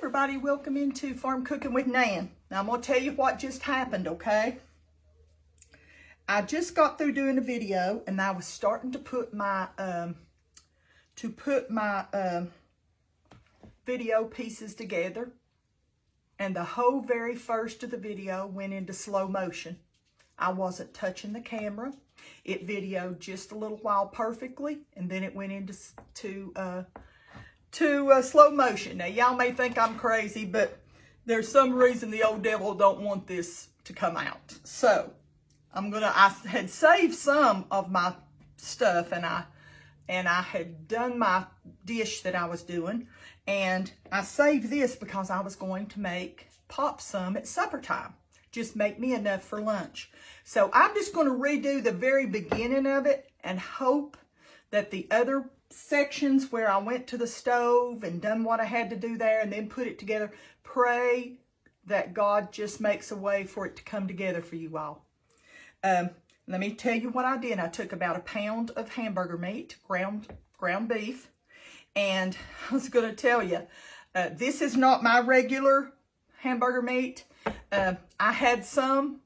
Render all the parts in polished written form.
everybody, welcome into Farm Cooking with Nan. Now I'm going to tell you what just happened, okay? I just got through doing a video and I was starting to put my video pieces together, and the whole very first of the video went into slow motion. I wasn't touching the camera. It videoed just a little while perfectly, and then it went into slow motion. Now, y'all may think I'm crazy, but there's some reason the old devil don't want this to come out. So, I had saved some of my stuff, and I had done my dish that I was doing, and I saved this because I was going to pop some at supper time. Just make me enough for lunch. So I'm just going to redo the very beginning of it and hope that the other sections where I went to the stove and done what I had to do there and then put it together, pray that God just makes a way for it to come together for you all. Let me tell you what I did. I took about 1 pound of hamburger meat, ground beef, and I was going to tell you, this is not my regular hamburger meat. I had some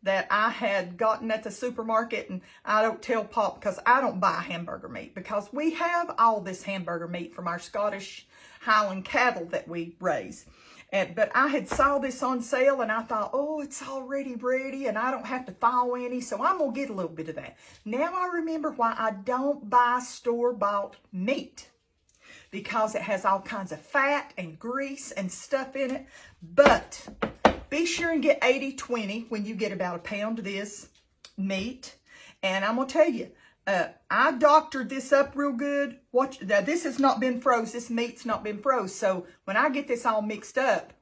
that I had gotten at the supermarket, and I don't tell Pop because I don't buy hamburger meat, because we have all this hamburger meat from our Scottish Highland cattle that we raise. But I had saw this on sale, and I thought, oh, it's already ready and I don't have to thaw any, so I'm going to get a little bit of that. Now I remember why I don't buy store-bought meat, because it has all kinds of fat and grease and stuff in it. But be sure and get 80-20 when you get about 1 pound of this meat. And I'm going to tell you, I doctored this up real good. Now, this has not been froze. This meat's not been froze. So when I get this all mixed up,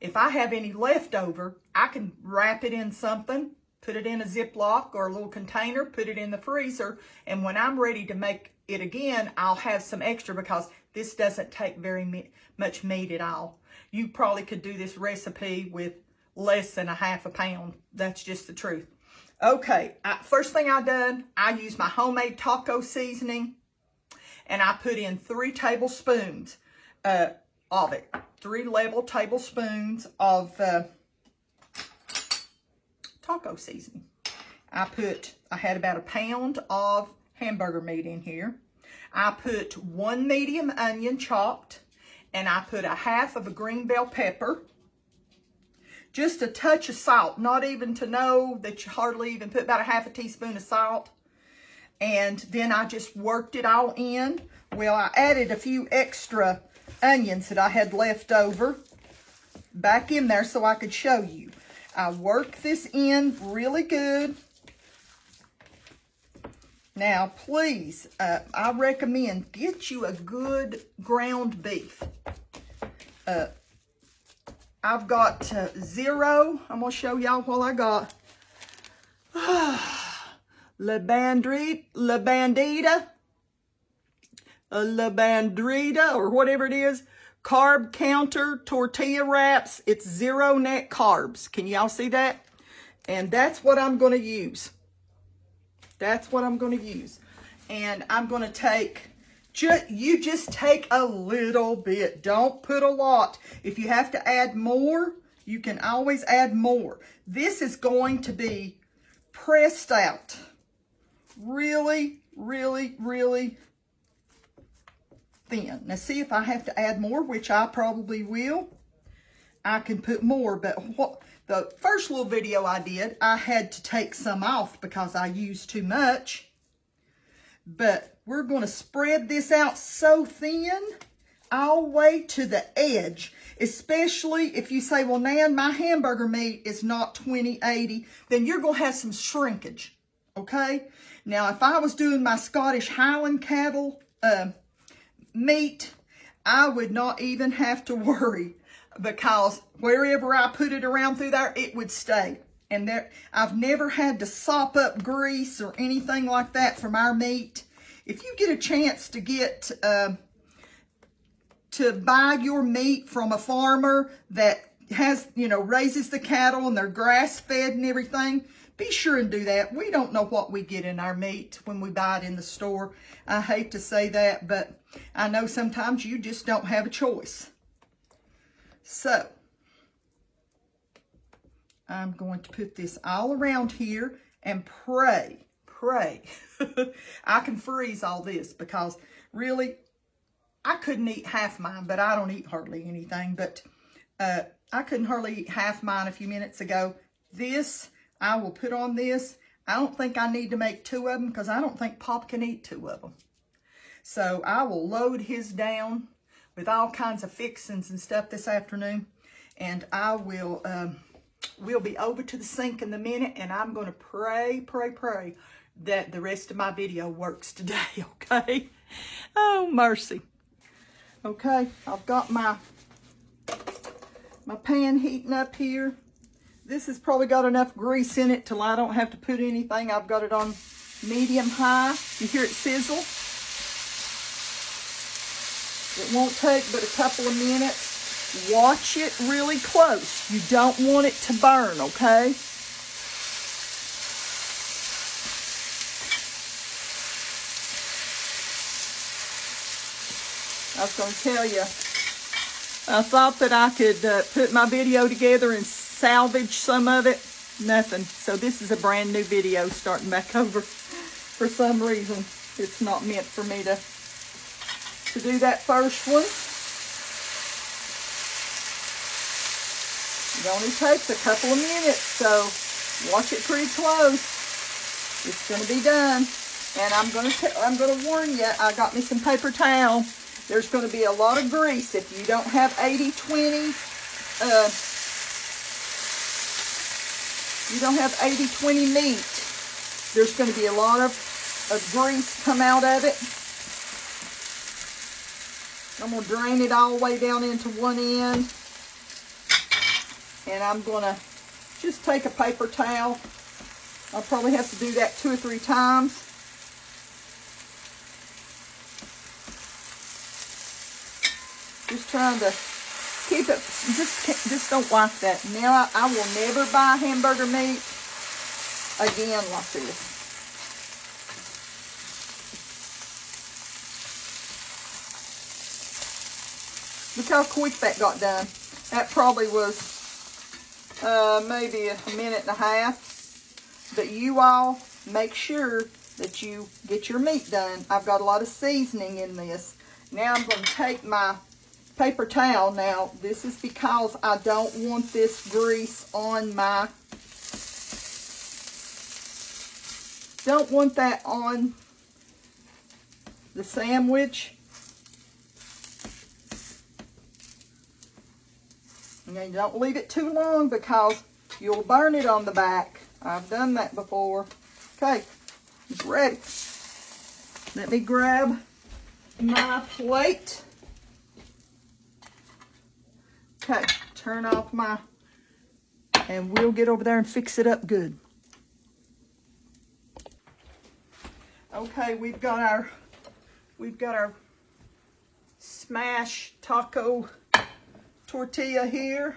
if I have any leftover, I can wrap it in something, put it in a Ziploc or a little container, put it in the freezer. And when I'm ready to make it again, I'll have some extra, because this doesn't take very much meat at all. You probably could do this recipe with less than 1/2 pound. That's just the truth. Okay, first thing I done, I used my homemade taco seasoning, and I put in 3 tablespoons of it. 3 level tablespoons of taco seasoning. I had about 1 pound of hamburger meat in here. I put 1 medium onion chopped, and I put 1/2 of a green bell pepper. Just a touch of salt, not even to know that you hardly even put about 1/2 teaspoon of salt. And then I just worked it all in. Well, I added a few extra onions that I had left over back in there so I could show you. I worked this in really good. Now, please, I recommend get you a good ground beef. I've got 0. I'm going to show y'all what I got. La Bandita, or whatever it is. Carb counter tortilla wraps. It's 0 net carbs. Can y'all see that? And that's what I'm going to use. That's what I'm going to use. And I'm going to take, you just take a little bit. Don't put a lot. If you have to add more, you can always add more. This is going to be pressed out really, really, really thin. Now see, if I have to add more, which I probably will, I can put more. But the first little video I did, I had to take some off because I used too much. But we're going to spread this out so thin all the way to the edge. Especially if you say, well, Nan, my hamburger meat is not 20/80, then you're going to have some shrinkage, okay? Now, if I was doing my Scottish Highland cattle meat, I would not even have to worry, because wherever I put it around through there, it would stay. And I've never had to sop up grease or anything like that from our meat. If you get a chance to get to buy your meat from a farmer that has, raises the cattle and they're grass fed and everything, be sure and do that. We don't know what we get in our meat when we buy it in the store. I hate to say that, but I know sometimes you just don't have a choice. So, I'm going to put this all around here and pray. I can freeze all this because really, I couldn't eat half mine, but I don't eat hardly anything. But I couldn't hardly eat half mine a few minutes ago. This, I will put on this. I don't think I need to make 2 of them because I don't think Pop can eat 2 of them. So I will load his down with all kinds of fixings and stuff this afternoon. And I will, we'll be over to the sink in a minute, and I'm going to pray that the rest of my video works today, okay? Oh, mercy. Okay, I've got my pan heating up here. This has probably got enough grease in it till I don't have to put anything. I've got it on medium high. You hear it sizzle? It won't take but a couple of minutes. Watch it really close. You don't want it to burn, okay? I was going to tell you, I thought that I could put my video together and salvage some of it. Nothing. So this is a brand new video starting back over. For some reason, it's not meant for me to do that first one. It only takes a couple of minutes, so watch it pretty close. It's going to be done. And I'm going to warn you, I got me some paper towel. There's going to be a lot of grease if you don't have 80-20. You don't have 80-20 meat. There's going to be a lot of grease come out of it. I'm going to drain it all the way down into one end. And I'm going to just take a paper towel. I'll probably have to do that 2 or 3 times. Just trying to keep it, just don't like that. Now I will never buy hamburger meat again like this. Look how quick that got done. That probably was maybe a minute and a half. But you all make sure that you get your meat done. I've got a lot of seasoning in this. Now I'm going to take my paper towel. Now this is because I don't want this grease on my, don't want that on the sandwich. Now you don't leave it too long because you'll burn it on the back. I've done that before. Okay, it's ready. Let me grab my plate. Okay, turn off my, and we'll get over there and fix it up good. Okay, we've got our smash taco tortilla here.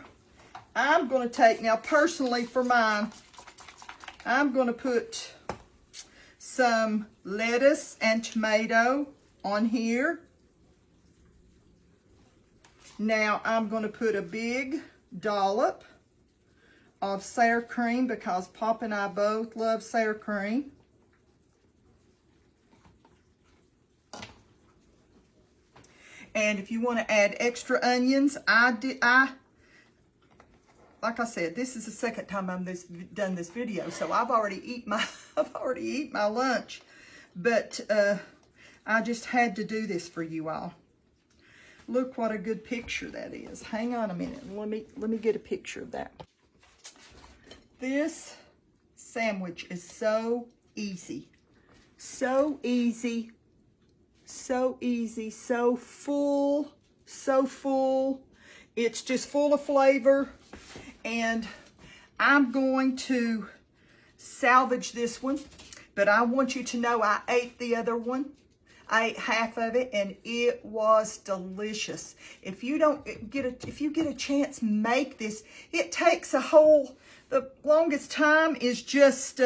I'm going to take, now personally for mine, I'm going to put some lettuce and tomato on here. Now I'm going to put a big dollop of sour cream because Pop and I both love sour cream. And if you want to add extra onions, like I said, this is the second time I've done this video, so I've already eaten my lunch, but I just had to do this for you all. Look what a good picture that is. Hang on a minute. Let me get a picture of that. This sandwich is so easy. So easy. So easy. So full. So full. It's just full of flavor. And I'm going to salvage this one. But I want you to know I ate the other one. I ate half of it and it was delicious. If you get a chance, make this. It takes the longest time is just,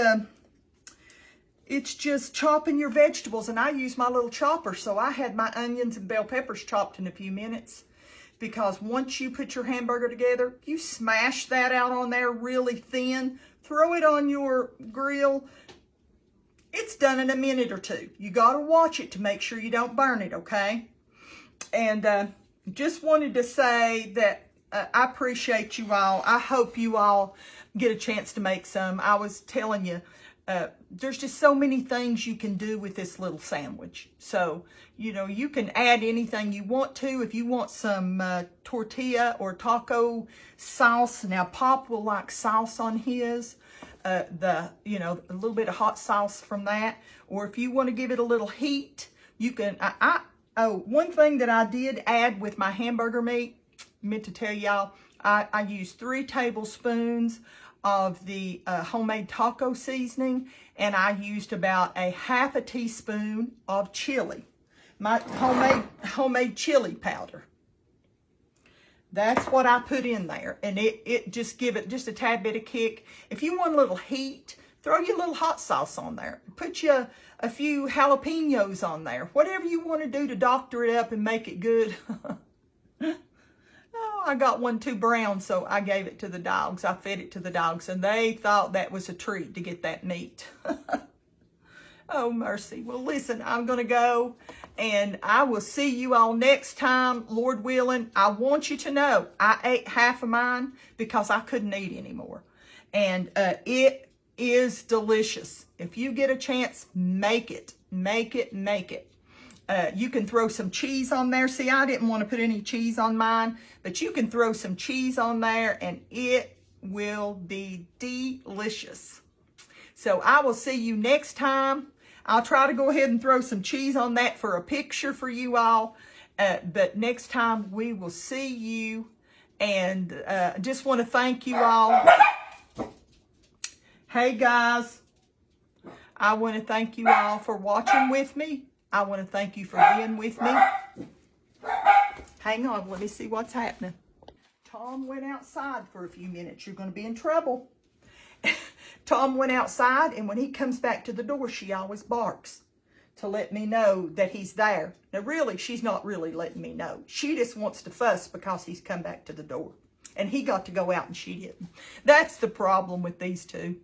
it's just chopping your vegetables, and I use my little chopper, so I had my onions and bell peppers chopped in a few minutes. because once you put your hamburger together, you smash that out on there really thin, throw it on your grill. It's done in a minute or two. You got to watch it to make sure you don't burn it, okay? And just wanted to say that I appreciate you all. I hope you all get a chance to make some. I was telling you, there's just so many things you can do with this little sandwich. So, you know, you can add anything you want to. If you want some tortilla or taco sauce, now Pop will like sauce on his. You know, a little bit of hot sauce from that. Or if you want to give it a little heat, you can, oh, one thing that I did add with my hamburger meat, meant to tell y'all, I used 3 tablespoons of the homemade taco seasoning, and I used about a ½ teaspoon of chili, my homemade chili powder. That's what I put in there, and it just give it just a tad bit of kick. If you want a little heat, throw your little hot sauce on there. Put you a few jalapenos on there. Whatever you want to do to doctor it up and make it good. Oh, I got one too brown, so I gave it to the dogs. I fed it to the dogs, and they thought that was a treat to get that meat. Oh, mercy. Well, listen, I'm going to go, and I will see you all next time, Lord willing. I want you to know I ate half of mine because I couldn't eat anymore. And it is delicious. If you get a chance, make it. Make it. Make it. You can throw some cheese on there. See, I didn't want to put any cheese on mine, but you can throw some cheese on there, and it will be delicious. So I will see you next time. I'll try to go ahead and throw some cheese on that for a picture for you all. But next time we will see you. And I just want to thank you all. Hey guys, I want to thank you all for watching with me. I want to thank you for being with me. Hang on, let me see what's happening. Tom went outside for a few minutes. You're going to be in trouble. Tom went outside, and when he comes back to the door, she always barks to let me know that he's there. Now, really, she's not really letting me know. She just wants to fuss because he's come back to the door. And he got to go out, and she didn't. That's the problem with these two.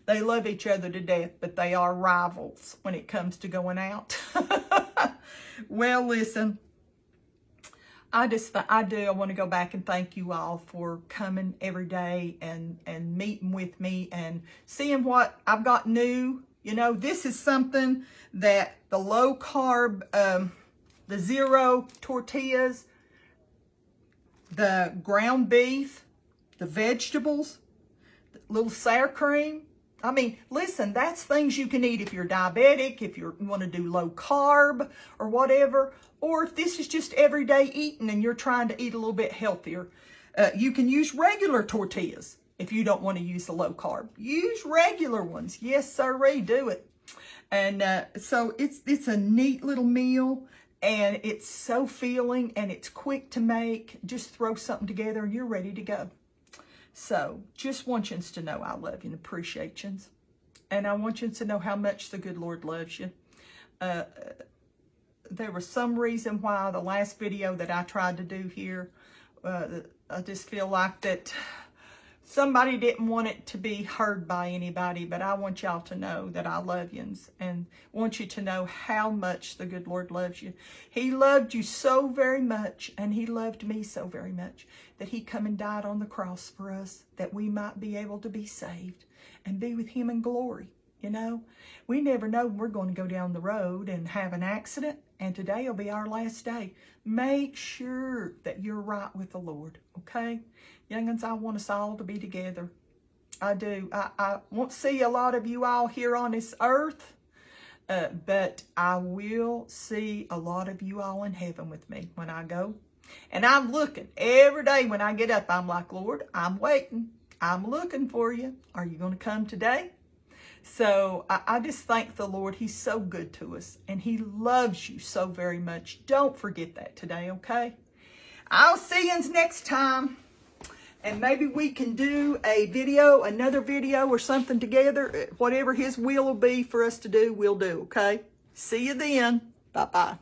They love each other to death, but they are rivals when it comes to going out. Well, listen. I want to go back and thank you all for coming every day and meeting with me and seeing what I've got new. You know, this is something that the low carb, the zero tortillas, the ground beef, the vegetables, the little sour cream. I mean, listen, that's things you can eat if you're diabetic, if you want to do low carb or whatever, or if this is just everyday eating and you're trying to eat a little bit healthier. You can use regular tortillas if you don't want to use the low carb. Use regular ones. Yes, sirree, do it. And so it's a neat little meal, and it's so filling, and it's quick to make. Just throw something together and you're ready to go. So, just want you to know I love you and appreciate you. And I want you to know how much the good Lord loves you. There was some reason why the last video that I tried to do here, I just feel like that somebody didn't want it to be heard by anybody, but I want y'all to know that I love you and want you to know how much the good Lord loves you. He loved you so very much, and he loved me so very much, that he come and died on the cross for us, that we might be able to be saved and be with him in glory. You know, we never know when we're going to go down the road and have an accident, and today will be our last day. Make sure that you're right with the Lord, okay? Young'uns, I want us all to be together. I do. I won't see a lot of you all here on this earth, but I will see a lot of you all in heaven with me when I go. And I'm looking every day when I get up. I'm like, Lord, I'm waiting. I'm looking for you. Are you going to come today? So I just thank the Lord. He's so good to us, and he loves you so very much. Don't forget that today, okay? I'll see you next time. And maybe we can do a video, another video or something together. Whatever his will be for us to do, we'll do, okay? See you then. Bye-bye.